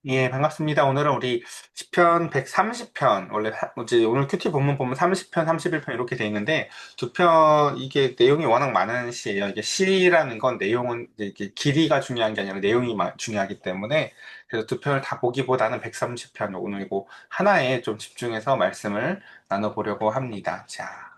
예, 반갑습니다. 오늘은 우리 시편 130편, 원래 이제 오늘 큐티 본문 보면 30편, 31편 이렇게 돼 있는데, 두 편, 이게 내용이 워낙 많은 시예요. 이게 시라는 건 내용은 이제 이게 길이가 중요한 게 아니라 내용이 중요하기 때문에, 그래서 두 편을 다 보기보다는 130편, 오늘 이거 하나에 좀 집중해서 말씀을 나눠보려고 합니다. 자.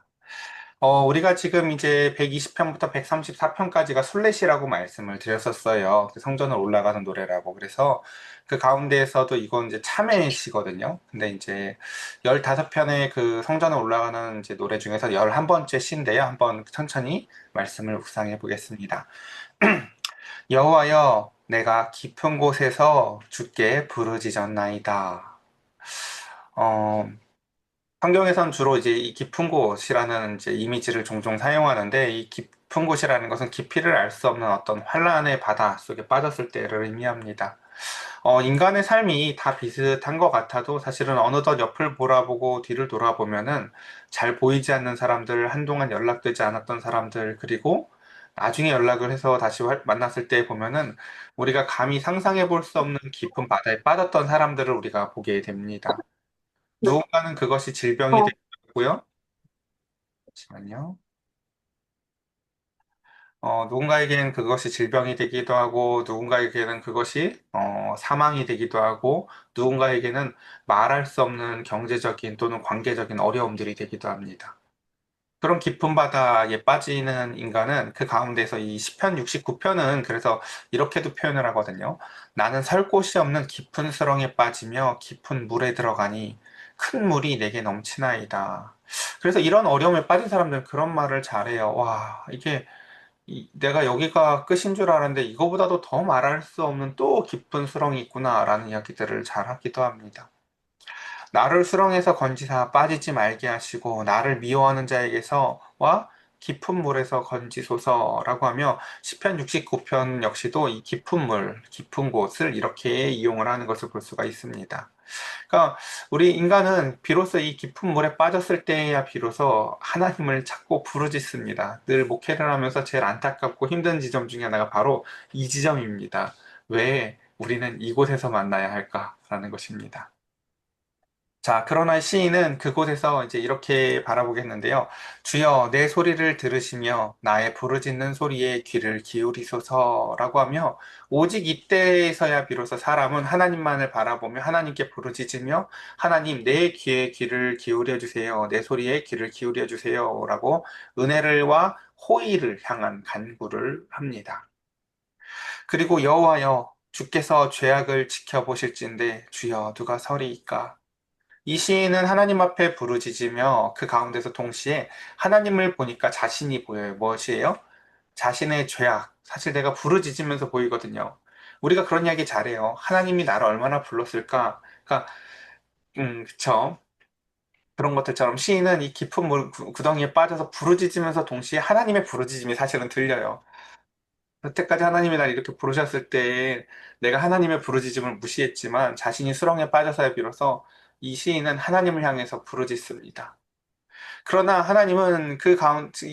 우리가 지금 이제 120편부터 134편까지가 순례시라고 말씀을 드렸었어요. 그 성전을 올라가는 노래라고. 그래서 그 가운데에서도 이건 이제 참회시거든요. 근데 이제 15편의 그 성전을 올라가는 이제 노래 중에서 11번째 시인데요. 한번 천천히 말씀을 묵상해 보겠습니다. 여호와여, 내가 깊은 곳에서 주께 부르짖었나이다. 어, 성경에선 주로 이제 이 깊은 곳이라는 이제 이미지를 종종 사용하는데 이 깊은 곳이라는 것은 깊이를 알 수 없는 어떤 환란의 바다 속에 빠졌을 때를 의미합니다. 인간의 삶이 다 비슷한 것 같아도 사실은 어느덧 옆을 돌아보고 뒤를 돌아보면은 잘 보이지 않는 사람들, 한동안 연락되지 않았던 사람들, 그리고 나중에 연락을 해서 다시 만났을 때 보면은 우리가 감히 상상해 볼 수 없는 깊은 바다에 빠졌던 사람들을 우리가 보게 됩니다. 네. 누군가는 그것이 질병이 어, 되고요. 잠시만요. 누군가에게는 그것이 질병이 되기도 하고, 누군가에게는 그것이 사망이 되기도 하고, 누군가에게는 말할 수 없는 경제적인 또는 관계적인 어려움들이 되기도 합니다. 그런 깊은 바다에 빠지는 인간은 그 가운데서 이 시편 69편은 그래서 이렇게도 표현을 하거든요. 나는 설 곳이 없는 깊은 수렁에 빠지며 깊은 물에 들어가니 큰 물이 내게 넘치나이다. 그래서 이런 어려움에 빠진 사람들은 그런 말을 잘해요. 와, 이게 내가 여기가 끝인 줄 알았는데 이거보다도 더 말할 수 없는 또 깊은 수렁이 있구나라는 이야기들을 잘 하기도 합니다. 나를 수렁에서 건지사 빠지지 말게 하시고 나를 미워하는 자에게서와 깊은 물에서 건지소서라고 하며 시편 69편 역시도 이 깊은 물, 깊은 곳을 이렇게 이용을 하는 것을 볼 수가 있습니다. 그러니까 우리 인간은 비로소 이 깊은 물에 빠졌을 때야 비로소 하나님을 찾고 부르짖습니다. 늘 목회를 하면서 제일 안타깝고 힘든 지점 중에 하나가 바로 이 지점입니다. 왜 우리는 이곳에서 만나야 할까라는 것입니다. 자, 그러나 시인은 그곳에서 이제 이렇게 바라보겠는데요. 주여, 내 소리를 들으시며 나의 부르짖는 소리에 귀를 기울이소서라고 하며 오직 이때에서야 비로소 사람은 하나님만을 바라보며 하나님께 부르짖으며 하나님 내 귀에 귀를 기울여 주세요. 내 소리에 귀를 기울여 주세요라고 은혜를와 호의를 향한 간구를 합니다. 그리고 여호와여, 주께서 죄악을 지켜보실진데 주여 누가 서리이까? 이 시인은 하나님 앞에 부르짖으며 그 가운데서 동시에 하나님을 보니까 자신이 보여요. 무엇이에요? 자신의 죄악. 사실 내가 부르짖으면서 보이거든요. 우리가 그런 이야기 잘해요. 하나님이 나를 얼마나 불렀을까? 그러니까, 그쵸. 그런 것들처럼 시인은 이 깊은 물 구덩이에 빠져서 부르짖으면서 동시에 하나님의 부르짖음이 사실은 들려요. 여태까지 하나님이 날 이렇게 부르셨을 때 내가 하나님의 부르짖음을 무시했지만 자신이 수렁에 빠져서야 비로소 이 시인은 하나님을 향해서 부르짖습니다. 그러나 하나님은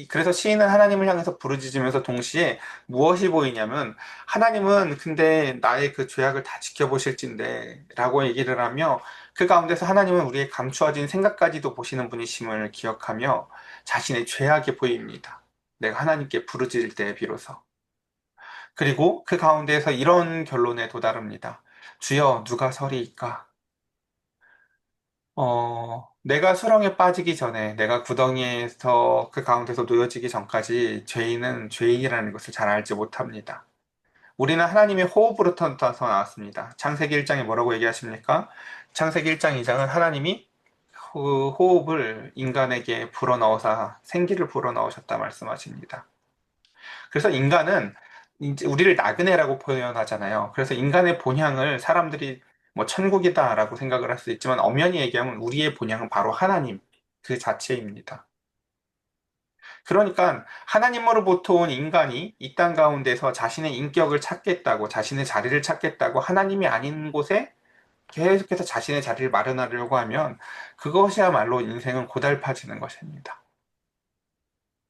그래서 시인은 하나님을 향해서 부르짖으면서 동시에 무엇이 보이냐면 하나님은 근데 나의 그 죄악을 다 지켜보실진데 라고 얘기를 하며 그 가운데서 하나님은 우리의 감추어진 생각까지도 보시는 분이심을 기억하며 자신의 죄악이 보입니다. 내가 하나님께 부르짖을 때 비로소. 그리고 그 가운데에서 이런 결론에 도달합니다. 주여, 누가 서리이까? 내가 수렁에 빠지기 전에, 내가 구덩이에서 그 가운데서 놓여지기 전까지 죄인은 죄인이라는 것을 잘 알지 못합니다. 우리는 하나님의 호흡으로부터 나왔습니다. 창세기 1장에 뭐라고 얘기하십니까? 창세기 1장 2장은 하나님이 그 호흡을 인간에게 불어넣어서 생기를 불어넣으셨다 말씀하십니다. 그래서 인간은 이제 우리를 나그네라고 표현하잖아요. 그래서 인간의 본향을 사람들이 뭐 천국이다라고 생각을 할 수 있지만 엄연히 얘기하면 우리의 본향은 바로 하나님 그 자체입니다. 그러니까 하나님으로부터 온 인간이 이 땅 가운데서 자신의 인격을 찾겠다고 자신의 자리를 찾겠다고 하나님이 아닌 곳에 계속해서 자신의 자리를 마련하려고 하면 그것이야말로 인생은 고달파지는 것입니다.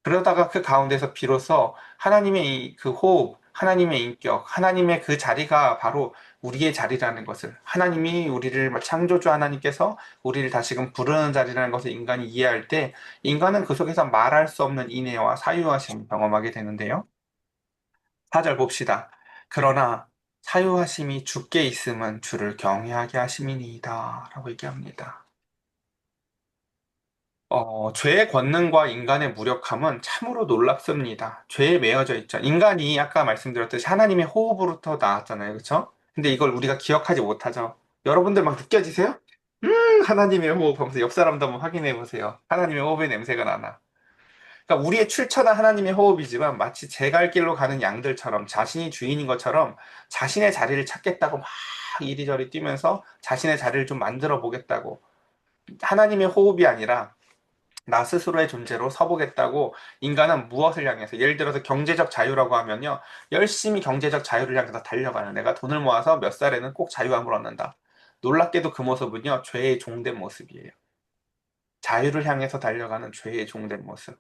그러다가 그 가운데서 비로소 하나님의 그 호흡, 하나님의 인격, 하나님의 그 자리가 바로 우리의 자리라는 것을, 하나님이 우리를 창조주 하나님께서 우리를 다시금 부르는 자리라는 것을 인간이 이해할 때, 인간은 그 속에서 말할 수 없는 인애와 사유하심을 경험하게 되는데요. 4절 봅시다. 그러나 사유하심이 주께 있음은 주를 경외하게 하심이니이다. 라고 얘기합니다. 죄의 권능과 인간의 무력함은 참으로 놀랍습니다. 죄에 매여져 있죠. 인간이 아까 말씀드렸듯이 하나님의 호흡으로부터 나왔잖아요. 그렇죠? 근데 이걸 우리가 기억하지 못하죠. 여러분들 막 느껴지세요? 하나님의 호흡 하면서 옆 사람도 한번 확인해 보세요. 하나님의 호흡의 냄새가 나나. 그러니까 우리의 출처는 하나님의 호흡이지만 마치 제 갈 길로 가는 양들처럼 자신이 주인인 것처럼 자신의 자리를 찾겠다고 막 이리저리 뛰면서 자신의 자리를 좀 만들어 보겠다고. 하나님의 호흡이 아니라 나 스스로의 존재로 서보겠다고 인간은 무엇을 향해서 예를 들어서 경제적 자유라고 하면요 열심히 경제적 자유를 향해서 달려가는 내가 돈을 모아서 몇 살에는 꼭 자유함을 얻는다. 놀랍게도 그 모습은요 죄의 종된 모습이에요. 자유를 향해서 달려가는 죄의 종된 모습.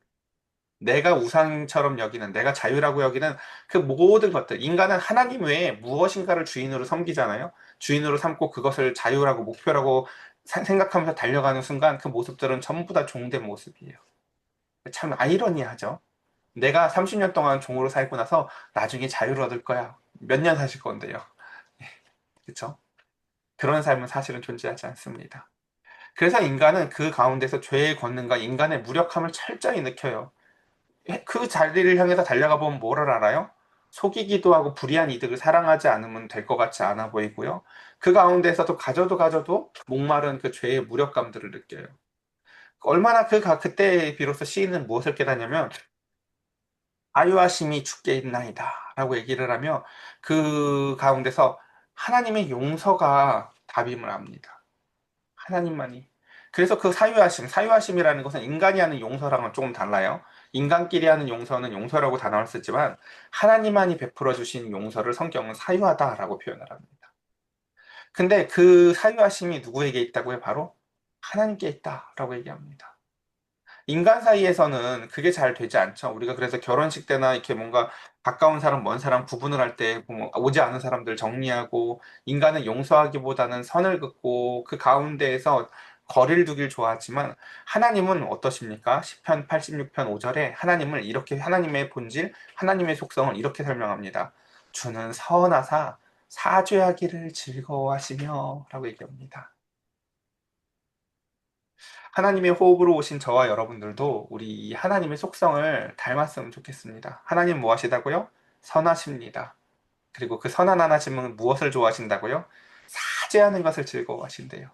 내가 우상처럼 여기는 내가 자유라고 여기는 그 모든 것들 인간은 하나님 외에 무엇인가를 주인으로 섬기잖아요. 주인으로 삼고 그것을 자유라고 목표라고 생각하면서 달려가는 순간 그 모습들은 전부 다 종된 모습이에요. 참 아이러니하죠. 내가 30년 동안 종으로 살고 나서 나중에 자유를 얻을 거야. 몇 년 사실 건데요. 그렇죠? 그런 삶은 사실은 존재하지 않습니다. 그래서 인간은 그 가운데서 죄의 권능과 인간의 무력함을 철저히 느껴요. 그 자리를 향해서 달려가 보면 뭐를 알아요? 속이기도 하고 불의한 이득을 사랑하지 않으면 될 것 같지 않아 보이고요. 그 가운데서도 가져도 목마른 그 죄의 무력감들을 느껴요. 얼마나 그때 비로소 시인은 무엇을 깨닫냐면 아유하심이 주께 있나이다 라고 얘기를 하며 그 가운데서 하나님의 용서가 답임을 합니다. 하나님만이. 그래서 그 사유하심이라는 것은 인간이 하는 용서랑은 조금 달라요. 인간끼리 하는 용서는 용서라고 단어를 쓰지만 하나님만이 베풀어 주신 용서를 성경은 사유하다라고 표현을 합니다. 근데 그 사유하심이 누구에게 있다고요? 바로 하나님께 있다라고 얘기합니다. 인간 사이에서는 그게 잘 되지 않죠. 우리가 그래서 결혼식 때나 이렇게 뭔가 가까운 사람, 먼 사람 구분을 할 때 오지 않은 사람들 정리하고 인간은 용서하기보다는 선을 긋고 그 가운데에서 거리를 두길 좋아하지만 하나님은 어떠십니까? 시편 86편 5절에 하나님을 이렇게 하나님의 본질, 하나님의 속성을 이렇게 설명합니다. 주는 선하사 사죄하기를 즐거워하시며 라고 얘기합니다. 하나님의 호흡으로 오신 저와 여러분들도 우리 이 하나님의 속성을 닮았으면 좋겠습니다. 하나님 뭐 하시다고요? 선하십니다. 그리고 그 선한 하나님은 무엇을 좋아하신다고요? 사죄하는 것을 즐거워하신대요.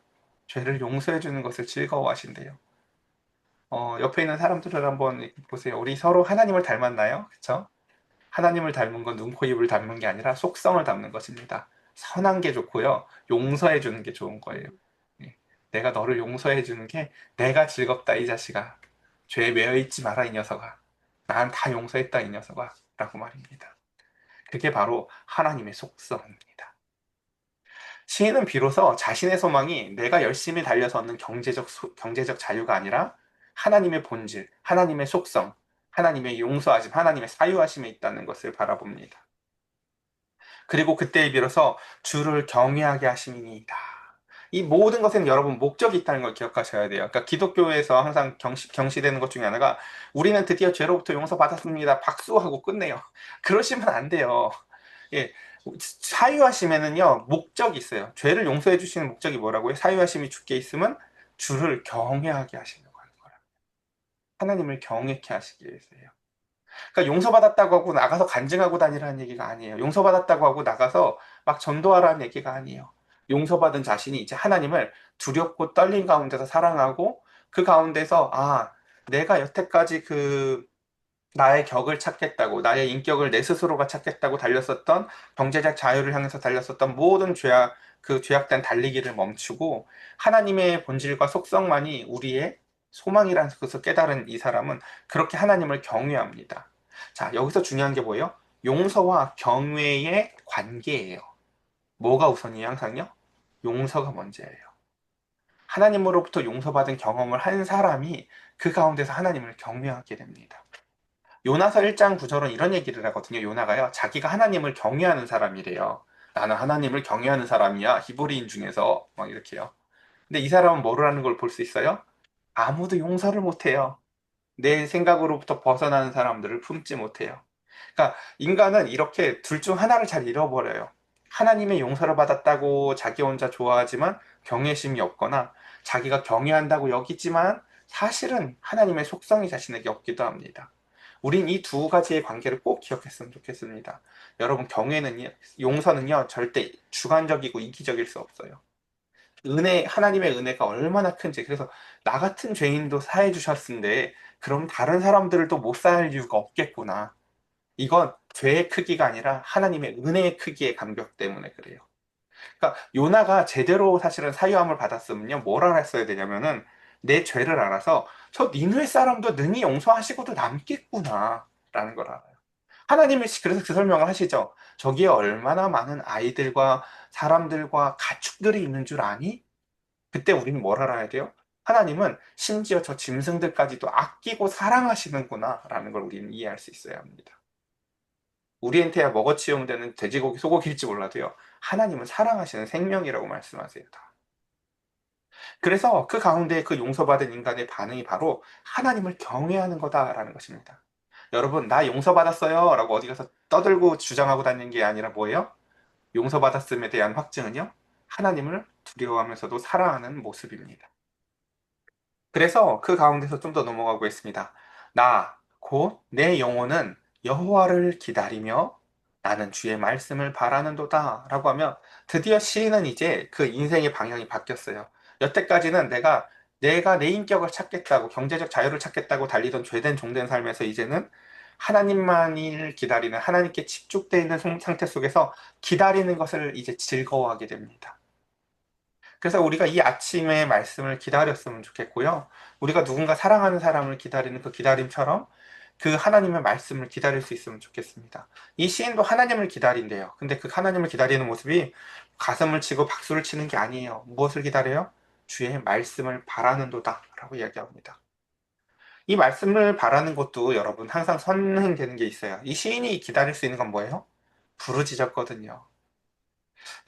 죄를 용서해 주는 것을 즐거워하신대요. 옆에 있는 사람들을 한번 보세요. 우리 서로 하나님을 닮았나요? 그쵸? 하나님을 닮은 건 눈, 코, 입을 닮은 게 아니라 속성을 닮는 것입니다. 선한 게 좋고요. 용서해 주는 게 좋은 거예요. 예. 내가 너를 용서해 주는 게 내가 즐겁다, 이 자식아. 죄에 매여 있지 마라, 이 녀석아. 난 다 용서했다, 이 녀석아. 라고 말입니다. 그게 바로 하나님의 속성입니다. 시인은 비로소 자신의 소망이 내가 열심히 달려서 얻는 경제적 자유가 아니라 하나님의 본질, 하나님의 속성, 하나님의 용서하심, 하나님의 사유하심에 있다는 것을 바라봅니다. 그리고 그때에 비로소 주를 경외하게 하심이니이다. 이 모든 것에는 여러분 목적이 있다는 걸 기억하셔야 돼요. 그러니까 기독교에서 항상 경시되는 것 중에 하나가 우리는 드디어 죄로부터 용서받았습니다. 박수하고 끝내요. 그러시면 안 돼요. 예, 사유하심에는요 목적이 있어요. 죄를 용서해 주시는 목적이 뭐라고요? 사유하심이 주께 있으면 주를 경외하게 하시려고 하는 거예요. 하나님을 경외케 하시기 위해서예요. 그러니까 용서받았다고 하고 나가서 간증하고 다니라는 얘기가 아니에요. 용서받았다고 하고 나가서 막 전도하라는 얘기가 아니에요. 용서받은 자신이 이제 하나님을 두렵고 떨린 가운데서 사랑하고 그 가운데서 내가 여태까지 그 나의 격을 찾겠다고 나의 인격을 내 스스로가 찾겠다고 달렸었던 경제적 자유를 향해서 달렸었던 모든 그 죄악된 달리기를 멈추고 하나님의 본질과 속성만이 우리의 소망이라는 것을 깨달은 이 사람은 그렇게 하나님을 경외합니다. 자, 여기서 중요한 게 뭐예요? 용서와 경외의 관계예요. 뭐가 우선이에요, 항상요? 용서가 먼저예요. 하나님으로부터 용서받은 경험을 한 사람이 그 가운데서 하나님을 경외하게 됩니다. 요나서 1장 9절은 이런 얘기를 하거든요. 요나가요, 자기가 하나님을 경외하는 사람이래요. 나는 하나님을 경외하는 사람이야. 히브리인 중에서. 막 이렇게요. 근데 이 사람은 뭐라는 걸 볼 수 있어요? 아무도 용서를 못해요. 내 생각으로부터 벗어나는 사람들을 품지 못해요. 그러니까 인간은 이렇게 둘 중 하나를 잘 잃어버려요. 하나님의 용서를 받았다고 자기 혼자 좋아하지만 경외심이 없거나, 자기가 경외한다고 여기지만 사실은 하나님의 속성이 자신에게 없기도 합니다. 우린 이 두 가지의 관계를 꼭 기억했으면 좋겠습니다. 여러분, 경외는요, 용서는요, 절대 주관적이고 이기적일 수 없어요. 하나님의 은혜가 얼마나 큰지. 그래서 나 같은 죄인도 사해 주셨는데, 그럼 다른 사람들도 못 사할 이유가 없겠구나. 이건 죄의 크기가 아니라 하나님의 은혜의 크기의 감격 때문에 그래요. 그러니까 요나가 제대로 사실은 사유함을 받았으면요, 뭘 알았어야 되냐면은, 내 죄를 알아서 저 니누의 사람도 능히 용서하시고도 남겠구나 라는 걸 알아요. 하나님이 그래서 그 설명을 하시죠. 저기에 얼마나 많은 아이들과 사람들과 가축들이 있는 줄 아니? 그때 우리는 뭘 알아야 돼요? 하나님은 심지어 저 짐승들까지도 아끼고 사랑하시는구나 라는 걸 우리는 이해할 수 있어야 합니다. 우리한테야 먹어치우면 되는 돼지고기, 소고기일지 몰라도요, 하나님은 사랑하시는 생명이라고 말씀하세요, 다. 그래서 그 가운데 그 용서받은 인간의 반응이 바로 하나님을 경외하는 거다라는 것입니다. 여러분, 나 용서받았어요 라고 어디 가서 떠들고 주장하고 다니는 게 아니라 뭐예요? 용서받았음에 대한 확증은요, 하나님을 두려워하면서도 사랑하는 모습입니다. 그래서 그 가운데서 좀 더 넘어가고 있습니다. 곧 내 영혼은 여호와를 기다리며 나는 주의 말씀을 바라는도다 라고 하면, 드디어 시인은 이제 그 인생의 방향이 바뀌었어요. 여태까지는 내가 내 인격을 찾겠다고, 경제적 자유를 찾겠다고 달리던 죄된 종된 삶에서, 이제는 하나님만을 기다리는, 하나님께 집중되어 있는 상태 속에서 기다리는 것을 이제 즐거워하게 됩니다. 그래서 우리가 이 아침의 말씀을 기다렸으면 좋겠고요. 우리가 누군가 사랑하는 사람을 기다리는 그 기다림처럼 그 하나님의 말씀을 기다릴 수 있으면 좋겠습니다. 이 시인도 하나님을 기다린대요. 근데 그 하나님을 기다리는 모습이 가슴을 치고 박수를 치는 게 아니에요. 무엇을 기다려요? 주의 말씀을 바라는도다 라고 이야기합니다. 이 말씀을 바라는 것도 여러분 항상 선행되는 게 있어요. 이 시인이 기다릴 수 있는 건 뭐예요? 부르짖었거든요.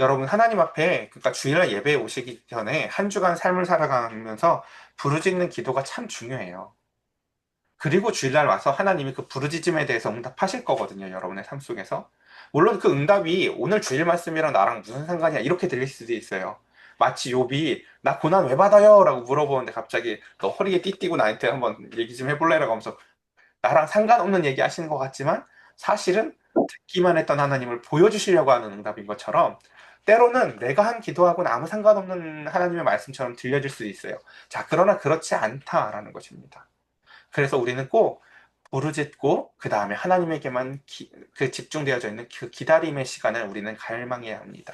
여러분, 하나님 앞에, 그러니까 주일날 예배에 오시기 전에 한 주간 삶을 살아가면서 부르짖는 기도가 참 중요해요. 그리고 주일날 와서 하나님이 그 부르짖음에 대해서 응답하실 거거든요, 여러분의 삶 속에서. 물론 그 응답이 오늘 주일 말씀이랑 나랑 무슨 상관이야, 이렇게 들릴 수도 있어요. 마치 욥이 나 고난 왜 받아요? 라고 물어보는데 갑자기 너 허리에 띠띠고 나한테 한번 얘기 좀 해볼래? 라고 하면서 나랑 상관없는 얘기 하시는 것 같지만, 사실은 듣기만 했던 하나님을 보여주시려고 하는 응답인 것처럼, 때로는 내가 한 기도하고는 아무 상관없는 하나님의 말씀처럼 들려질 수 있어요. 자, 그러나 그렇지 않다라는 것입니다. 그래서 우리는 꼭 부르짖고 그 다음에 하나님에게만 그 집중되어져 있는 그 기다림의 시간을 우리는 갈망해야 합니다.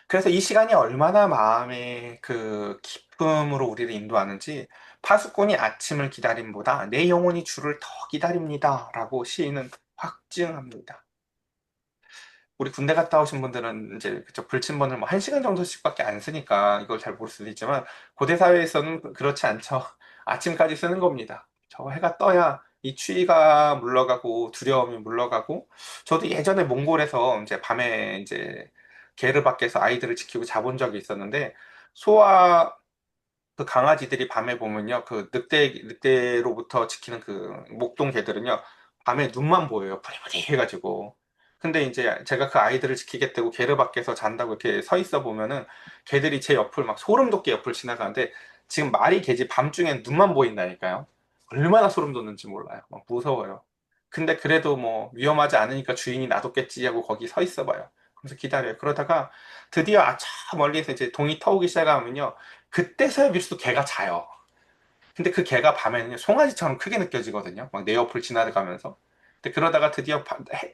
그래서 이 시간이 얼마나 마음의 그 기쁨으로 우리를 인도하는지, 파수꾼이 아침을 기다림보다 내 영혼이 주를 더 기다립니다 라고 시인은 확증합니다. 우리 군대 갔다 오신 분들은 이제 그쪽 불침번을 뭐 1시간 정도씩밖에 안 쓰니까 이걸 잘 모를 수도 있지만, 고대 사회에서는 그렇지 않죠. 아침까지 쓰는 겁니다. 저 해가 떠야 이 추위가 물러가고 두려움이 물러가고. 저도 예전에 몽골에서 이제 밤에 이제 게르 밖에서 아이들을 지키고 자본 적이 있었는데, 소와 그 강아지들이 밤에 보면요, 그 늑대로부터 지키는 그 목동 개들은요, 밤에 눈만 보여요. 부리부리 해가지고. 근데 이제 제가 그 아이들을 지키겠다고 게르 밖에서 잔다고 이렇게 서 있어 보면은, 개들이 제 옆을 막 소름 돋게 옆을 지나가는데, 지금 말이 개지 밤중엔 눈만 보인다니까요. 얼마나 소름 돋는지 몰라요. 막 무서워요. 근데 그래도 뭐 위험하지 않으니까 주인이 놔뒀겠지 하고 거기 서 있어 봐요. 그래서 기다려요. 그러다가 드디어 저 멀리에서 이제 동이 터오기 시작하면요, 그때서야 비로소 개가 자요. 근데 그 개가 밤에는 송아지처럼 크게 느껴지거든요. 막 내 옆을 지나가면서. 근데 그러다가 드디어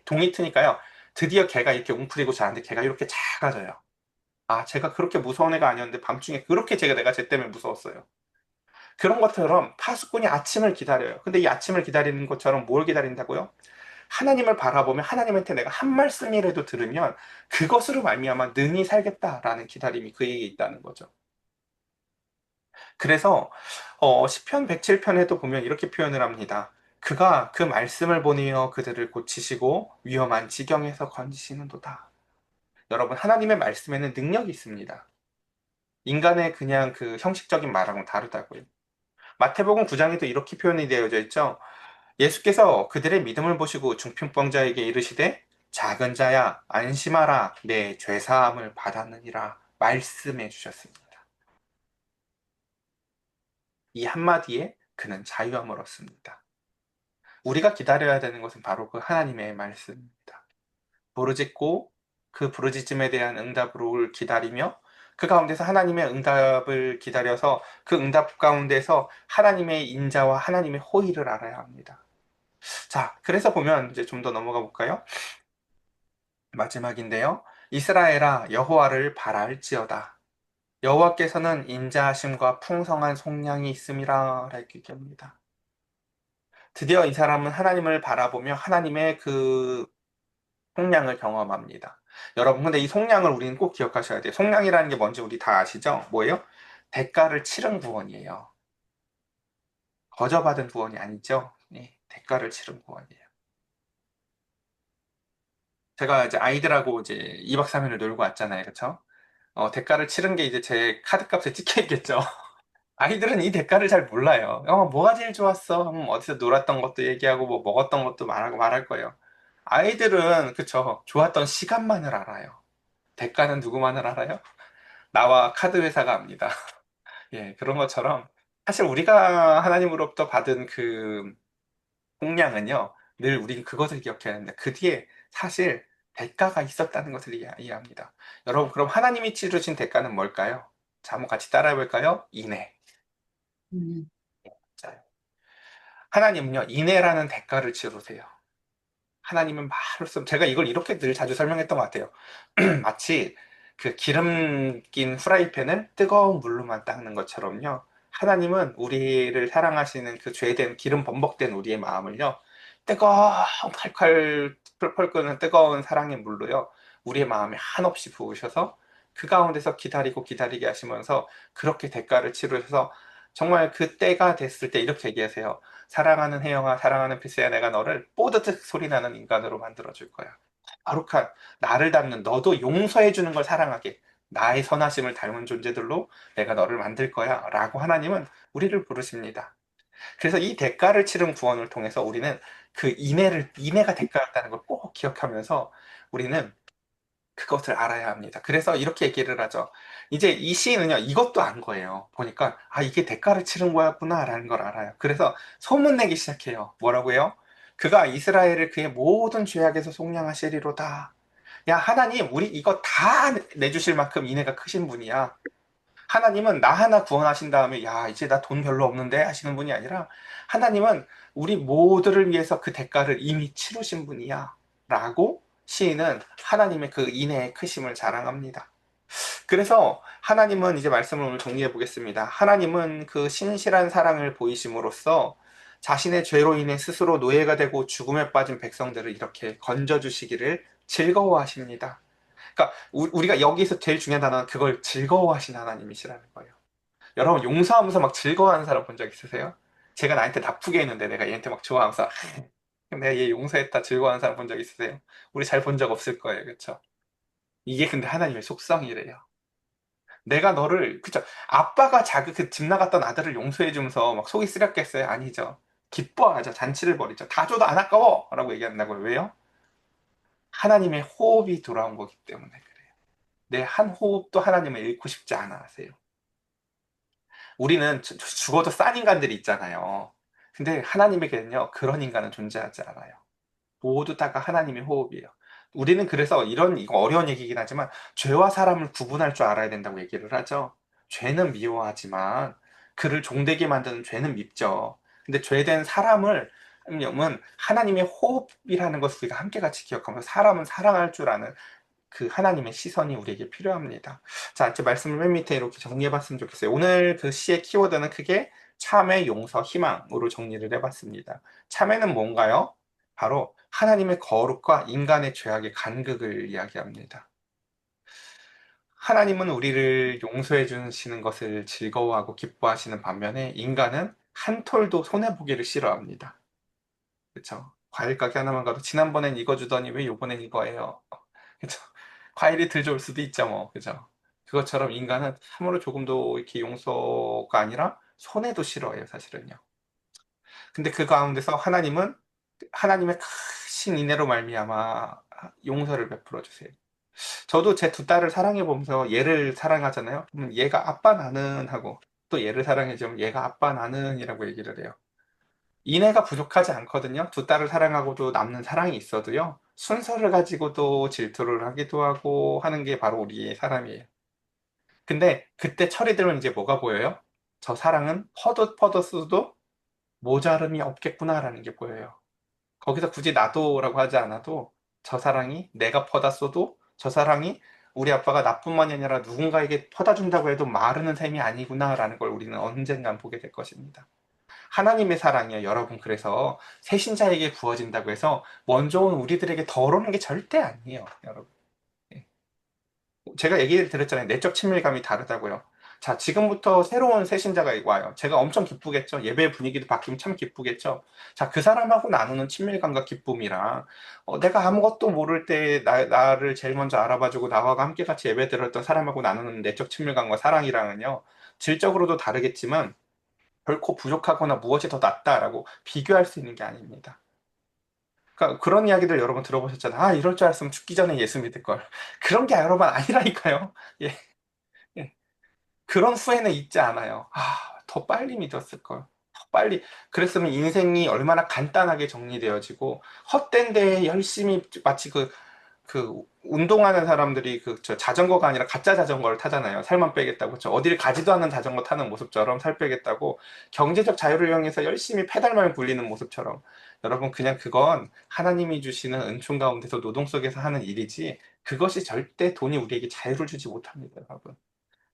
동이 트니까요, 드디어 개가 이렇게 웅크리고 자는데 개가 이렇게 작아져요. 아, 제가 그렇게 무서운 애가 아니었는데 밤중에 그렇게 내가 쟤 때문에 무서웠어요. 그런 것처럼 파수꾼이 아침을 기다려요. 근데 이 아침을 기다리는 것처럼 뭘 기다린다고요? 하나님을 바라보며 하나님한테 내가 한 말씀이라도 들으면 그것으로 말미암아 능히 살겠다라는 기다림이 그에게 있다는 거죠. 그래서 시편 107편에도 보면 이렇게 표현을 합니다. 그가 그 말씀을 보내어 그들을 고치시고 위험한 지경에서 건지시는도다. 여러분, 하나님의 말씀에는 능력이 있습니다. 인간의 그냥 그 형식적인 말하고는 다르다고요. 마태복음 9장에도 이렇게 표현이 되어져 있죠. 예수께서 그들의 믿음을 보시고 중풍병자에게 이르시되 작은 자야 안심하라 내 죄사함을 받았느니라 말씀해 주셨습니다. 이 한마디에 그는 자유함을 얻습니다. 우리가 기다려야 되는 것은 바로 그 하나님의 말씀입니다. 부르짖고 그 부르짖음에 대한 응답을 기다리며 그 가운데서 하나님의 응답을 기다려서 그 응답 가운데서 하나님의 인자와 하나님의 호의를 알아야 합니다. 자, 그래서 보면 이제 좀 더 넘어가 볼까요? 마지막인데요. 이스라엘아 여호와를 바랄지어다. 여호와께서는 인자하심과 풍성한 속량이 있음이라 이렇게 얘기합니다. 드디어 이 사람은 하나님을 바라보며 하나님의 그 속량을 경험합니다. 여러분, 근데 이 속량을 우리는 꼭 기억하셔야 돼요. 속량이라는 게 뭔지 우리 다 아시죠? 뭐예요? 대가를 치른 구원이에요. 거저받은 구원이 아니죠? 네, 대가를 치른 구원이에요. 제가 이제 아이들하고 이제 2박 3일을 놀고 왔잖아요. 그쵸? 대가를 치른 게 이제 제 카드값에 찍혀 있겠죠. 아이들은 이 대가를 잘 몰라요. 뭐가 제일 좋았어? 어디서 놀았던 것도 얘기하고, 뭐 먹었던 것도 말하고 말할 거예요. 아이들은, 그쵸. 좋았던 시간만을 알아요. 대가는 누구만을 알아요? 나와 카드 회사가 압니다. 예, 그런 것처럼 사실 우리가 하나님으로부터 받은 그 공량은요, 늘 우린 그것을 기억해야 합니다. 그 뒤에 사실 대가가 있었다는 것을 이해합니다. 여러분, 그럼 하나님이 치르신 대가는 뭘까요? 자, 한번 같이 따라해 볼까요? 인애. 자, 하나님은요, 인애라는 대가를 치르세요. 하나님은 말로써 제가 이걸 이렇게 늘 자주 설명했던 것 같아요. 마치 그 기름 낀 프라이팬을 뜨거운 물로만 닦는 것처럼요. 하나님은 우리를 사랑하시는 그 죄된 기름 범벅된 우리의 마음을요. 뜨거운 칼칼 펄펄 끓는 뜨거운 사랑의 물로요. 우리의 마음에 한없이 부으셔서 그 가운데서 기다리고 기다리게 하시면서 그렇게 대가를 치르셔서 정말 그 때가 됐을 때 이렇게 얘기하세요. 사랑하는 혜영아, 사랑하는 피스야, 내가 너를 뽀드득 소리 나는 인간으로 만들어 줄 거야. 바룩한 나를 닮는 너도 용서해 주는 걸 사랑하게 나의 선하심을 닮은 존재들로 내가 너를 만들 거야. 라고 하나님은 우리를 부르십니다. 그래서 이 대가를 치른 구원을 통해서 우리는 그 인애가 대가였다는 걸 꼭 기억하면서 우리는 그것을 알아야 합니다. 그래서 이렇게 얘기를 하죠. 이제 이 시인은요, 이것도 안 거예요. 보니까, 아, 이게 대가를 치른 거였구나, 라는 걸 알아요. 그래서 소문내기 시작해요. 뭐라고 해요? 그가 이스라엘을 그의 모든 죄악에서 속량하시리로다. 야, 하나님, 우리 이거 다 내주실 만큼 인애가 크신 분이야. 하나님은 나 하나 구원하신 다음에, 야, 이제 나 돈 별로 없는데 하시는 분이 아니라, 하나님은 우리 모두를 위해서 그 대가를 이미 치르신 분이야. 라고 시인은 하나님의 그 인애의 크심을 자랑합니다. 그래서 하나님은 이제 말씀을 오늘 정리해 보겠습니다. 하나님은 그 신실한 사랑을 보이심으로써 자신의 죄로 인해 스스로 노예가 되고 죽음에 빠진 백성들을 이렇게 건져주시기를 즐거워하십니다. 그러니까 우리가 여기서 제일 중요한 단어는 그걸 즐거워하신 하나님이시라는 거예요. 여러분 용서하면서 막 즐거워하는 사람 본 적 있으세요? 제가 나한테 나쁘게 했는데 내가 얘한테 막 좋아하면서 내가 얘 용서했다 즐거워하는 사람 본 적 있으세요? 우리 잘 본 적 없을 거예요. 그렇죠? 이게 근데 하나님의 속성이래요. 내가 너를 그쵸? 아빠가 자기 그 집 나갔던 아들을 용서해 주면서 막 속이 쓰렸겠어요? 아니죠. 기뻐하죠. 잔치를 벌이죠. 다 줘도 안 아까워! 라고 얘기한다고요. 왜요? 하나님의 호흡이 돌아온 거기 때문에 그래요. 내 한 호흡도 하나님을 잃고 싶지 않아 하세요. 우리는 죽어도 싼 인간들이 있잖아요. 근데 하나님에게는요, 그런 인간은 존재하지 않아요. 모두 다가 하나님의 호흡이에요. 우리는 그래서 이거 어려운 얘기긴 하지만 죄와 사람을 구분할 줄 알아야 된다고 얘기를 하죠. 죄는 미워하지만 그를 종되게 만드는 죄는 밉죠. 근데 죄된 사람을 은 하나님의 호흡이라는 것을 우리가 함께 같이 기억하면서 사람은 사랑할 줄 아는 그 하나님의 시선이 우리에게 필요합니다. 자, 이제 말씀을 맨 밑에 이렇게 정리해봤으면 좋겠어요. 오늘 그 시의 키워드는 크게 참회, 용서, 희망으로 정리를 해봤습니다. 참회는 뭔가요? 바로 하나님의 거룩과 인간의 죄악의 간극을 이야기합니다. 하나님은 우리를 용서해 주시는 것을 즐거워하고 기뻐하시는 반면에 인간은 한 톨도 손해보기를 싫어합니다. 그쵸? 과일 가게 하나만 가도 지난번엔 이거 주더니 왜 요번엔 이거예요? 그쵸? 과일이 덜 좋을 수도 있죠, 뭐. 그죠? 그것처럼 인간은 참으로 조금도 이렇게 용서가 아니라 손해도 싫어해요, 사실은요. 근데 그 가운데서 하나님은 하나님의 크신 인애로 말미암아 용서를 베풀어 주세요. 저도 제 두 딸을 사랑해 보면서 얘를 사랑하잖아요. 그러면 얘가 아빠 나는 하고 또 얘를 사랑해 주면 얘가 아빠 나는이라고 얘기를 해요. 인애가 부족하지 않거든요. 두 딸을 사랑하고도 남는 사랑이 있어도요. 순서를 가지고도 질투를 하기도 하고 하는 게 바로 우리의 사람이에요. 근데 그때 철이 들면 이제 뭐가 보여요? 저 사랑은 퍼도 모자름이 없겠구나라는 게 보여요. 거기서 굳이 나도라고 하지 않아도 저 사랑이 내가 퍼다 써도 저 사랑이 우리 아빠가 나뿐만이 아니라 누군가에게 퍼다 준다고 해도 마르는 셈이 아니구나라는 걸 우리는 언젠간 보게 될 것입니다. 하나님의 사랑이요, 여러분. 그래서 새신자에게 부어진다고 해서 먼저 온 우리들에게 덜 오는 게 절대 아니에요, 여러분. 예. 제가 얘기를 드렸잖아요. 내적 친밀감이 다르다고요. 자, 지금부터 새로운 새신자가 와요. 제가 엄청 기쁘겠죠? 예배 분위기도 바뀌면 참 기쁘겠죠? 자, 그 사람하고 나누는 친밀감과 기쁨이랑, 내가 아무것도 모를 때 나를 제일 먼저 알아봐주고 나와 함께 같이 예배 드렸던 사람하고 나누는 내적 친밀감과 사랑이랑은요, 질적으로도 다르겠지만, 결코 부족하거나 무엇이 더 낫다라고 비교할 수 있는 게 아닙니다. 그러니까 그런 이야기들 여러분 들어보셨잖아요. 아, 이럴 줄 알았으면 죽기 전에 예수 믿을 걸. 그런 게 여러분 아니라니까요. 예, 예. 그런 후회는 있지 않아요. 아, 더 빨리 믿었을 걸. 더 빨리. 그랬으면 인생이 얼마나 간단하게 정리되어지고 헛된 데에 열심히 마치 그 운동하는 사람들이 저 자전거가 아니라 가짜 자전거를 타잖아요. 살만 빼겠다고. 저 어디를 가지도 않는 자전거 타는 모습처럼 살 빼겠다고 경제적 자유를 이용해서 열심히 페달만 굴리는 모습처럼 여러분 그냥 그건 하나님이 주시는 은총 가운데서 노동 속에서 하는 일이지 그것이 절대 돈이 우리에게 자유를 주지 못합니다, 여러분.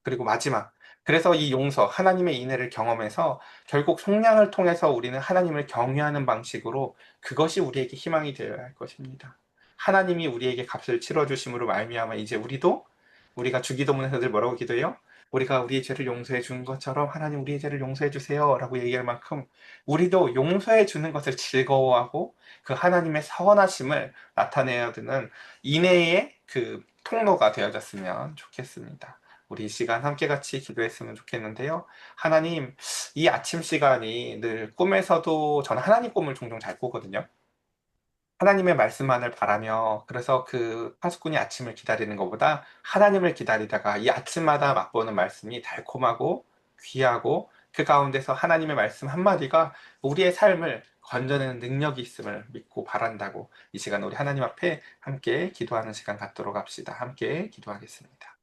그리고 마지막. 그래서 이 용서, 하나님의 인애를 경험해서 결국 속량을 통해서 우리는 하나님을 경외하는 방식으로 그것이 우리에게 희망이 되어야 할 것입니다. 하나님이 우리에게 값을 치러주심으로 말미암아 이제 우리가 주기도문에서 늘 뭐라고 기도해요? 우리가 우리의 죄를 용서해 준 것처럼 하나님 우리의 죄를 용서해 주세요 라고 얘기할 만큼 우리도 용서해 주는 것을 즐거워하고 그 하나님의 선하심을 나타내야 되는 인애의 그 통로가 되어졌으면 좋겠습니다. 우리 이 시간 함께 같이 기도했으면 좋겠는데요. 하나님, 이 아침 시간이 늘 꿈에서도 저는 하나님 꿈을 종종 잘 꾸거든요. 하나님의 말씀만을 바라며 그래서 그 파수꾼이 아침을 기다리는 것보다 하나님을 기다리다가 이 아침마다 맛보는 말씀이 달콤하고 귀하고 그 가운데서 하나님의 말씀 한마디가 우리의 삶을 건져내는 능력이 있음을 믿고 바란다고 이 시간 우리 하나님 앞에 함께 기도하는 시간 갖도록 합시다. 함께 기도하겠습니다.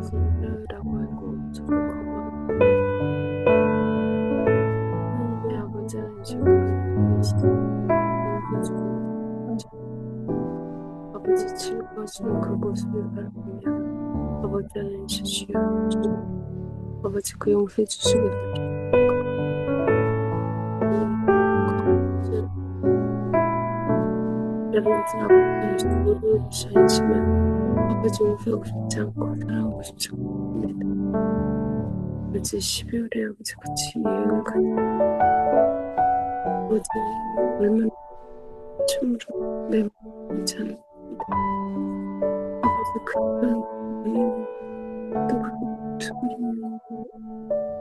이것이라고 알고 적극하고 하나님의 아버지 하나님을 용서주고 아버지 즐거워지는 그 모습을 바라보며 아버지 하나님 주시오 아버지 그 용서해 주시고 여러분들 아버지 누구이시지만 아버지 용서하고 싶지 않고 사랑하고 싶지 않습니다. 아버지 12월에 아버지 같이 여행을 가니 아버지 얼마나 참으로 내 마음이 않습니다. 아버지 그런 또 그런 소리는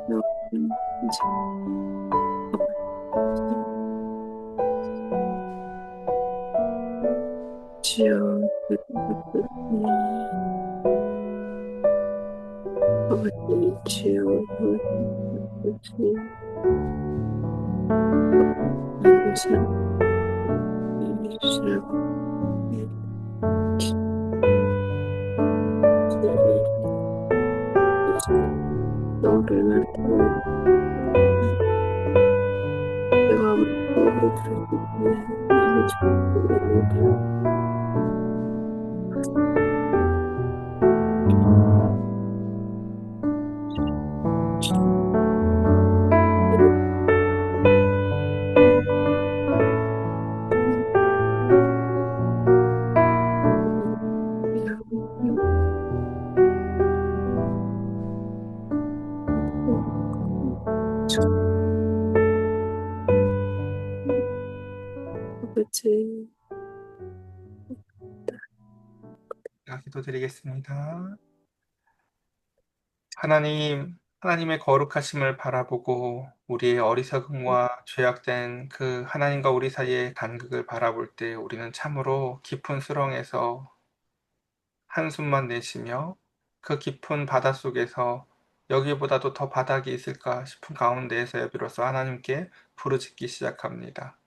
나오는 이제 주여 아버지 주여 주님 것이라 주시라고 너를 말하고 내가 너를 들을 수 있네. 나를 주고 아버지 제가 기도드리겠습니다. 하나님의 거룩하심을 바라보고 우리의 어리석음과 죄악된 그 하나님과 우리 사이의 간극을 바라볼 때 우리는 참으로 깊은 수렁에서 한숨만 내쉬며 그 깊은 바닷속에서 여기보다도 더 바닥이 있을까 싶은 가운데에서야 비로소 하나님께 부르짖기 시작합니다.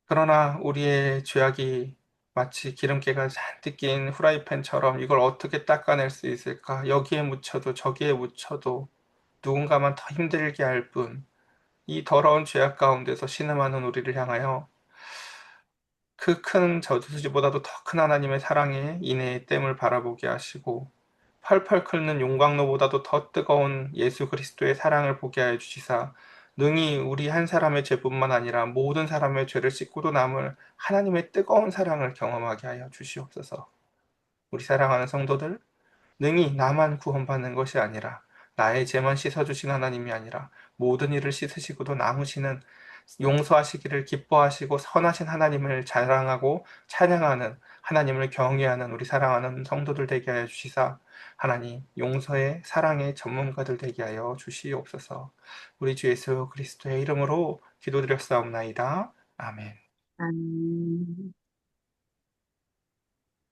그러나 우리의 죄악이 마치 기름기가 잔뜩 낀 후라이팬처럼 이걸 어떻게 닦아낼 수 있을까? 여기에 묻혀도 저기에 묻혀도 누군가만 더 힘들게 할 뿐, 이 더러운 죄악 가운데서 신음하는 우리를 향하여 그 큰 저주지보다도 더 큰 하나님의 사랑에 인해의 댐을 바라보게 하시고 펄펄 끓는 용광로보다도 더 뜨거운 예수 그리스도의 사랑을 보게 하여 주시사 능히 우리 한 사람의 죄뿐만 아니라 모든 사람의 죄를 씻고도 남을 하나님의 뜨거운 사랑을 경험하게 하여 주시옵소서. 우리 사랑하는 성도들, 능히 나만 구원받는 것이 아니라 나의 죄만 씻어주신 하나님이 아니라 모든 일을 씻으시고도 남으시는 용서하시기를 기뻐하시고 선하신 하나님을 자랑하고 찬양하는 하나님을 경외하는 우리 사랑하는 성도들 되게 하여 주시사 하나님 용서의 사랑의 전문가들 되게 하여 주시옵소서. 우리 주 예수 그리스도의 이름으로 기도드렸사옵나이다. 아멘. 안